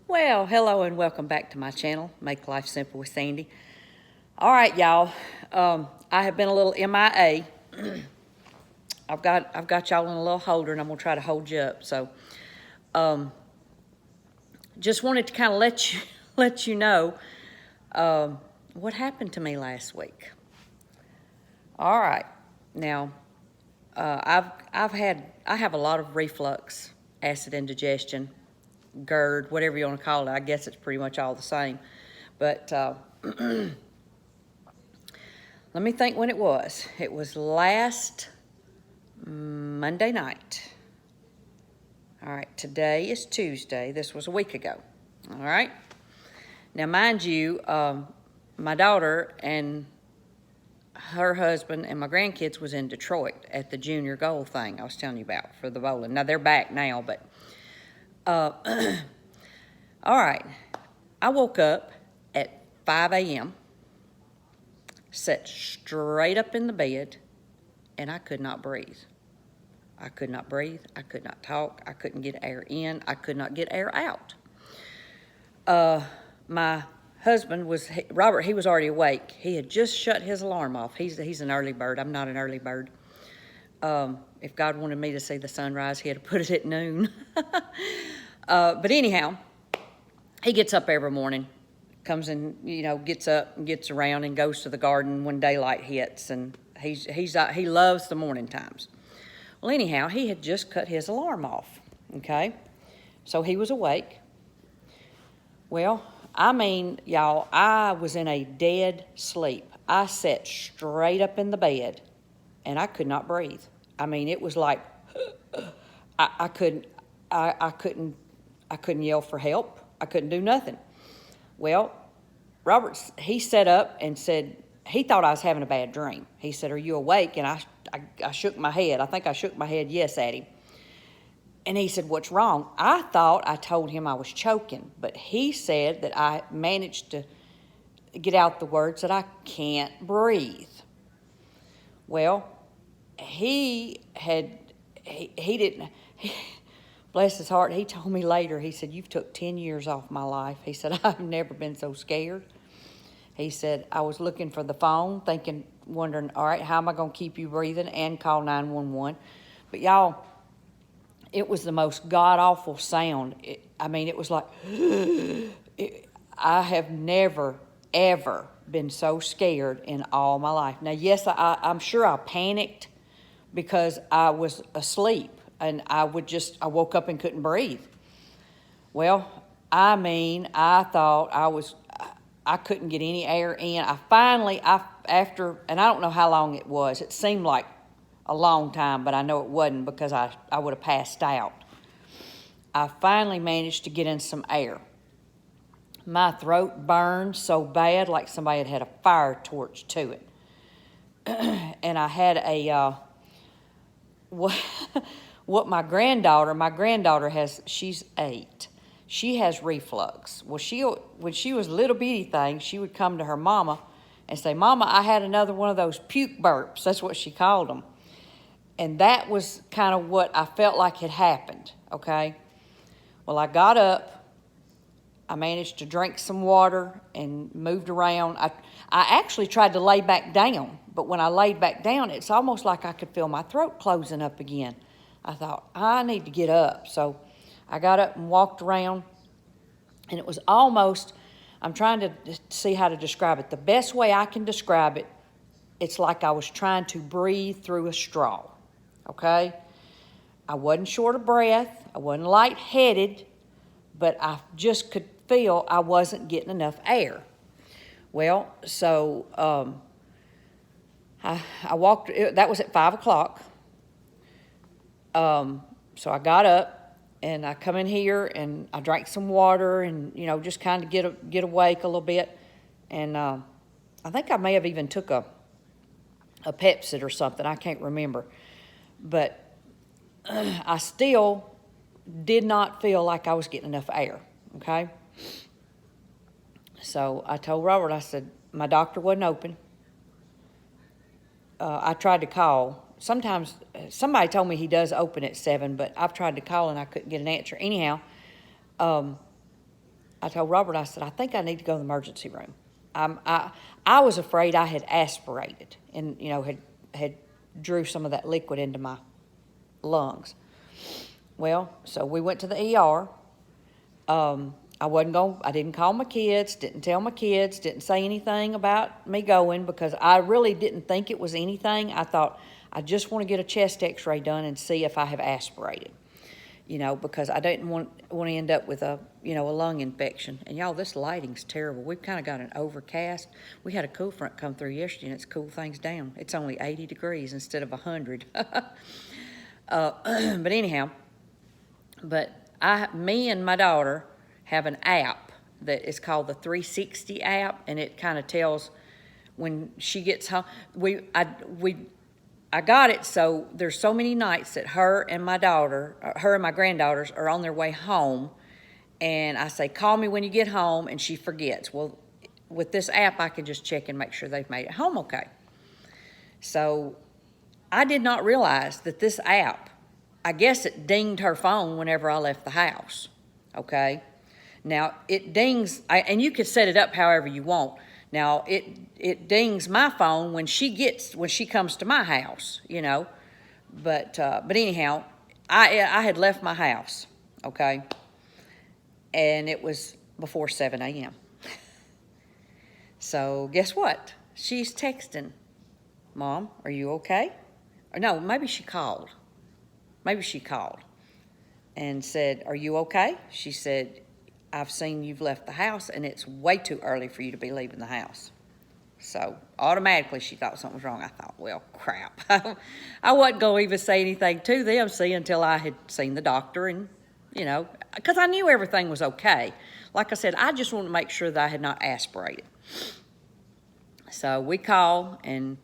Well, hello and welcome back to my channel, Make Life Simple with Sandy. All right, y'all. I have been a little MIA. I've got y'all in a little holder, and I'm gonna try to hold you up. So, just wanted to kind of let you know what happened to me last week. All right, now I have a lot of reflux, acid indigestion, GERD, whatever you want to call it. I guess it's pretty much all the same. But let me think when it was. It was last Monday night. All right, today is Tuesday. This was a week ago. All right. Now, mind you, my daughter and her husband and my grandkids was in Detroit at the junior goal thing I was telling you about for the bowling. Now, they're back now, but all right. I woke up at 5 a.m., sat straight up in the bed, and I could not breathe. I could not breathe. I could not talk. I couldn't get air in. I could not get air out. My husband Robert, he was already awake. He had just shut his alarm off. He's an early bird. I'm not an early bird. If God wanted me to see the sunrise, he had to put it at noon. But anyhow, he gets up every morning, comes in, gets up and gets around and goes to the garden when daylight hits, and he loves the morning times. Well, anyhow, he had just cut his alarm off, okay? So he was awake. Well, I mean, y'all, I was in a dead sleep. I sat straight up in the bed, and I could not breathe. I mean, it was like I couldn't yell for help. I couldn't do nothing. Well, Robert, he sat up and said he thought I was having a bad dream. He said, "Are you awake?" And I shook my head. I think I shook my head yes at him. And he said, "What's wrong?" I thought I told him I was choking, but he said that I managed to get out the words that I can't breathe. Well, he didn't... Bless his heart, he told me later, he said, "You've took 10 years off my life." He said, "I've never been so scared." He said, "I was looking for the phone, wondering, all right, how am I going to keep you breathing and call 911? But y'all, it was the most god-awful sound. It was like, I have never, ever been so scared in all my life. Now, yes, I'm sure I panicked because I was asleep. And I woke up and couldn't breathe. Well, I thought I couldn't get any air in. After, and I don't know how long it was. It seemed like a long time, but I know it wasn't because I would have passed out. I finally managed to get in some air. My throat burned so bad, like somebody had a fire torch to it. And I had what my granddaughter she's 8. She has reflux. Well, when she was a little bitty thing, she would come to her mama and say, "Mama, I had another one of those puke burps." That's what she called them. And that was kind of what I felt like had happened, okay? Well, I got up. I managed to drink some water and moved around. I actually tried to lay back down, but when I laid back down, it's almost like I could feel my throat closing up again. I thought, I need to get up. So I got up and walked around, and it was almost, I'm trying to see how to describe it. The best way I can describe it, it's like I was trying to breathe through a straw, okay? I wasn't short of breath. I wasn't lightheaded, but I just could feel I wasn't getting enough air. Well, so I walked, that was at 5 o'clock. So I got up and I come in here and I drank some water and, just kind of get awake a little bit. And I think I may have even took a Pepsid or something. I can't remember. But I still did not feel like I was getting enough air, okay? So I told Robert, I said, my doctor wasn't open. I tried to call. Sometimes somebody told me he does open at 7, but I've tried to call and I couldn't get an answer. Anyhow, I told Robert, I said, I think I need to go to the emergency room. I was afraid I had aspirated and, had drew some of that liquid into my lungs. Well, so we went to the ER. I didn't call my kids, didn't tell my kids, didn't say anything about me going because I really didn't think it was anything. I thought, I just want to get a chest x-ray done and see if I have aspirated, because I didn't want to end up with a lung infection. And y'all, this lighting's terrible. We've kind of got an overcast. We had a cool front come through yesterday and it's cooled things down. It's only 80 degrees instead of 100. But anyhow, me and my daughter have an app that is called the 360 app, and it kind of tells when she gets home. I got it so there's so many nights that her and my granddaughters are on their way home, and I say, call me when you get home, and she forgets. Well, with this app, I can just check and make sure they've made it home okay. So I did not realize that this app, I guess it dinged her phone whenever I left the house, okay? Now, it dings, and you can set it up however you want. Now, it dings my phone when she comes to my house, But anyhow, I had left my house, okay? And it was before 7 a.m. So guess what? She's texting, Mom, are you okay? Or no, maybe she called. And said, are you okay? She said, I've seen you've left the house, and it's way too early for you to be leaving the house. So automatically she thought something was wrong. I thought, well, crap. I wasn't going to even say anything to them, until I had seen the doctor and, because I knew everything was okay. Like I said, I just wanted to make sure that I had not aspirated. So we call, and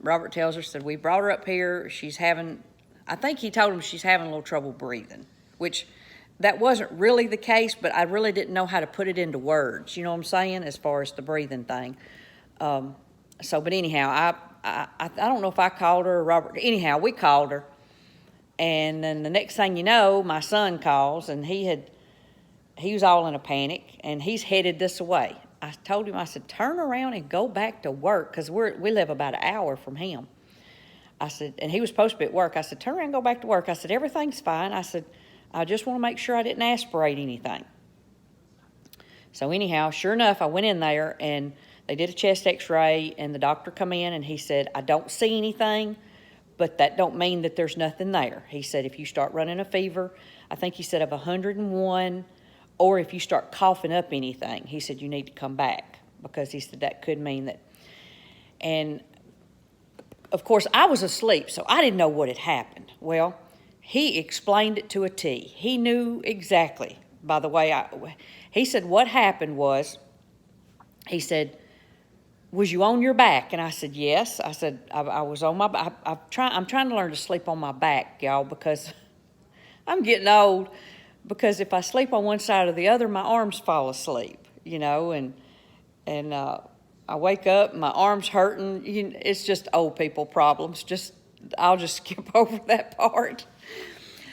Robert tells her, said, we brought her up here. I think he told him she's having a little trouble breathing, which that wasn't really the case, but I really didn't know how to put it into words, you know what I'm saying, as far as the breathing thing. But anyhow, I don't know if I called her or Robert. Anyhow, we called her, and then the next thing you know, my son calls, and he was all in a panic, and he's headed this way. I told him, I said, turn around and go back to work, because we live about an hour from him. I said, and he was supposed to be at work. I said, turn around and go back to work. I said, everything's fine. I said, I just want to make sure I didn't aspirate anything. So anyhow, sure enough, I went in there, and they did a chest x-ray, and the doctor come in, and he said, I don't see anything, but that don't mean that there's nothing there. He said, if you start running a fever, I think he said of 101, or if you start coughing up anything, he said, you need to come back, because he said that could mean that. And of course, I was asleep, so I didn't know what had happened. Well, he explained it to a T. He knew exactly. By the way, he said what happened was, he said, was you on your back? And I said, yes. I said, I was on my back. I'm trying to learn to sleep on my back, y'all, because I'm getting old. Because if I sleep on one side or the other, my arms fall asleep, and I wake up, my arm's hurting. It's just old people problems. I'll just skip over that part.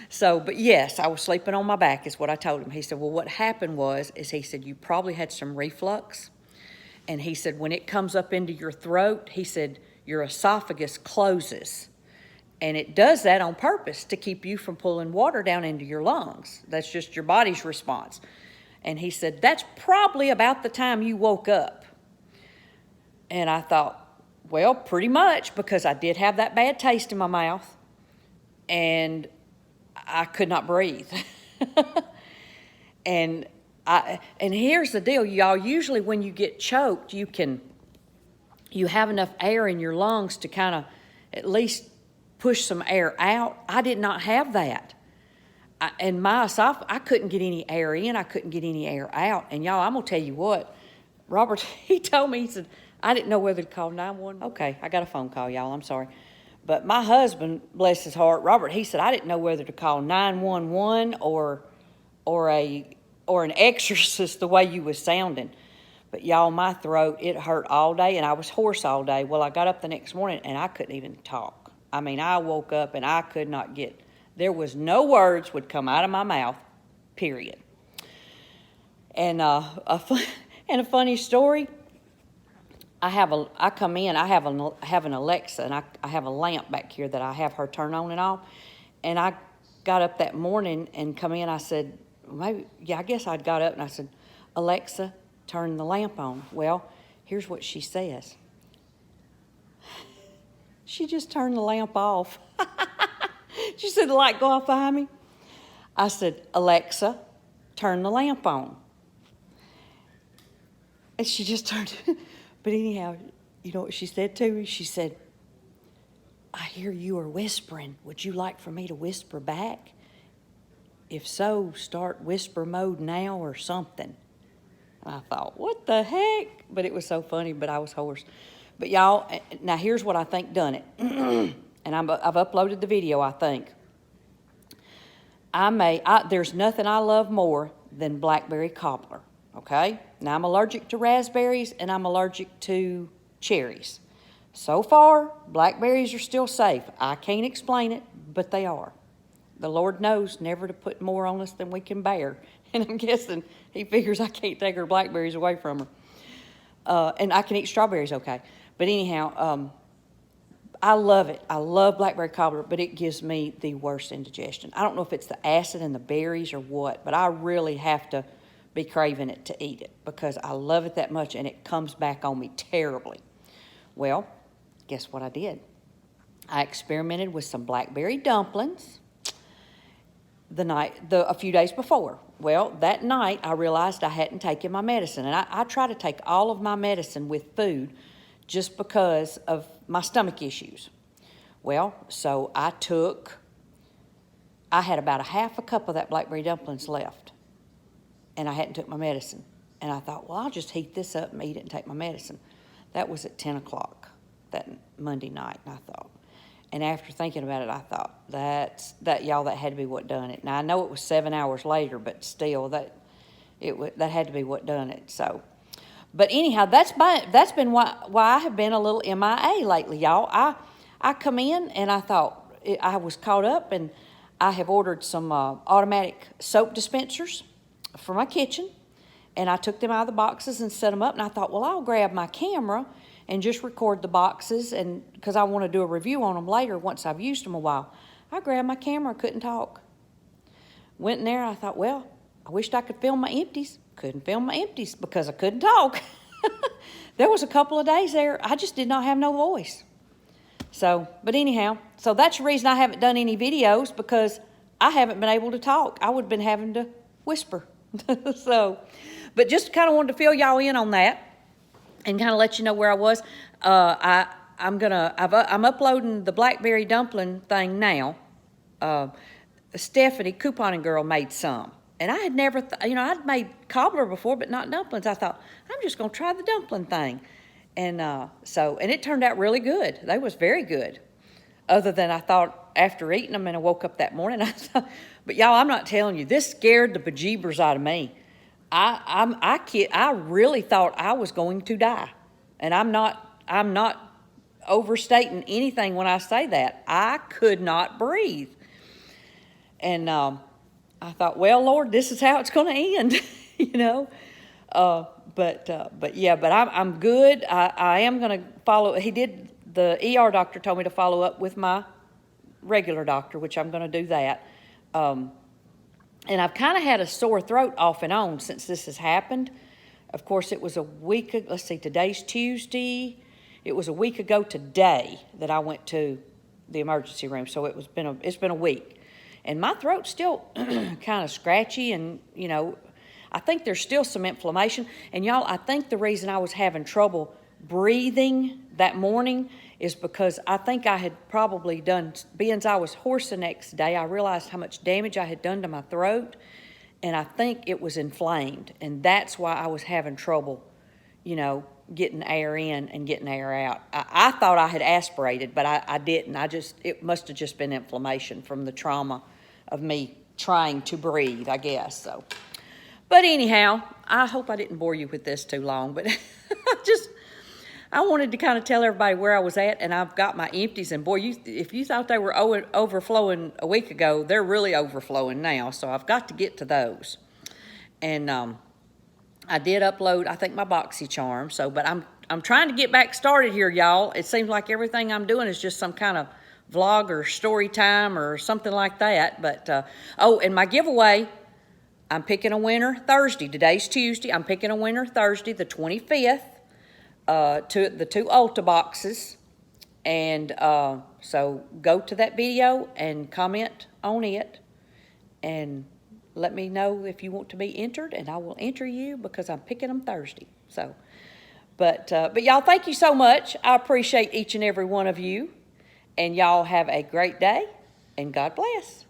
So, but yes, I was sleeping on my back is what I told him. He said, well, what happened he said, you probably had some reflux. And he said, when it comes up into your throat, he said, your esophagus closes. And it does that on purpose to keep you from pulling water down into your lungs. That's just your body's response. And he said, that's probably about the time you woke up. And I thought, well, pretty much, because I did have that bad taste in my mouth, and I could not breathe. And here's the deal, y'all. Usually when you get choked, you have enough air in your lungs to kind of at least push some air out. I did not have that. And my esophagus, I couldn't get any air in. I couldn't get any air out. And y'all, I'm going to tell you what, Robert, he told me, he said, I didn't know whether to call 911. Okay, I got a phone call, y'all. I'm sorry. But my husband, bless his heart, Robert, he said, I didn't know whether to call 911 or an exorcist the way you was sounding. But y'all, my throat, it hurt all day, and I was hoarse all day. Well, I got up the next morning, and I couldn't even talk. I mean, I woke up, and I could not there was no words would come out of my mouth, period. And and a funny story. I come in. I have an Alexa, and I have a lamp back here that I have her turn on and off. And I got up that morning and come in. I said, maybe, yeah, I guess I'd got up and I said, Alexa, turn the lamp on. Well, here's what she says. She just turned the lamp off. She said the light go off behind me. I said, Alexa, turn the lamp on. And she just turned. But anyhow, you know what she said to me? She said, I hear you are whispering. Would you like for me to whisper back? If so, start whisper mode now or something. And I thought, what the heck? But it was so funny, but I was hoarse. But y'all, now here's what I think done it. And I've uploaded the video, I think. There's nothing I love more than blackberry cobbler, okay? Now, I'm allergic to raspberries, and I'm allergic to cherries. So far, blackberries are still safe. I can't explain it, but they are. The Lord knows never to put more on us than we can bear. And I'm guessing he figures I can't take her blackberries away from her. And I can eat strawberries okay. But anyhow, I love it. I love blackberry cobbler, but it gives me the worst indigestion. I don't know if it's the acid in the berries or what, but I really have to be craving it to eat it because I love it that much and it comes back on me terribly. Well, guess what I did? I experimented with some blackberry dumplings a few days before. Well, that night I realized I hadn't taken my medicine, and I try to take all of my medicine with food just because of my stomach issues. Well, so I had about a half a cup of that blackberry dumplings left, and I hadn't took my medicine. And I thought, well, I'll just heat this up and eat it and take my medicine. That was at 10 o'clock that Monday night, and I thought. And after thinking about it, I thought, that had to be what done it. Now, I know it was 7 hours later, but still, that had to be what done it. So, but anyhow, that's been why I have been a little MIA lately, y'all. I come in, and I thought, I was caught up, and I have ordered some automatic soap dispensers for my kitchen, and I took them out of the boxes and set them up, and I thought, well, I'll grab my camera and just record the boxes, and because I want to do a review on them later once I've used them a while. I grabbed my camera, couldn't talk. Went in there, I thought, well, I wished I could film my empties. Couldn't film my empties because I couldn't talk. There was a couple of days there, I just did not have no voice. So, but anyhow, so that's the reason I haven't done any videos, because I haven't been able to talk. I would have been having to whisper. So, but just kind of wanted to fill y'all in on that and kind of let you know where I was. I'm uploading the blackberry dumpling thing now. Stephanie, Couponing Girl, made some. And I had never, I'd made cobbler before, but not dumplings. I thought, I'm just going to try the dumpling thing. And and it turned out really good. They was very good. Other than I thought after eating them, and I woke up that morning, but y'all, I'm not telling you, this scared the bejeebers out of me. I really thought I was going to die. And I'm not overstating anything when I say that. I could not breathe. And I thought, well, Lord, this is how it's going to end, But I'm good. I am going to follow. The ER doctor told me to follow up with my regular doctor, which I'm going to do that. And I've kind of had a sore throat off and on since this has happened. Of course, it was a week, let's see, today's Tuesday. It was a week ago today that I went to the emergency room. So it's been a week. And my throat's still kind of scratchy, and, I think there's still some inflammation. And y'all, I think the reason I was having trouble breathing that morning is because I think I had probably being I was hoarse the next day, I realized how much damage I had done to my throat, and I think it was inflamed, and that's why I was having trouble, getting air in and getting air out. I thought I had aspirated, but I didn't. It must have just been inflammation from the trauma of me trying to breathe, I guess. So, but anyhow, I hope I didn't bore you with this too long, but I wanted to kind of tell everybody where I was at, and I've got my empties, and boy, if you thought they were overflowing a week ago, they're really overflowing now, so I've got to get to those. And I did upload, I think, my BoxyCharm. So, but I'm trying to get back started here, y'all. It seems like everything I'm doing is just some kind of vlog or story time or something like that. But oh, and my giveaway, I'm picking a winner Thursday. Today's Tuesday. I'm picking a winner Thursday, the 25th. The two Ulta boxes. And so go to that video and comment on it and let me know if you want to be entered, and I will enter you because I'm picking them Thursday. So, but y'all, thank you so much. I appreciate each and every one of you, and y'all have a great day, and God bless.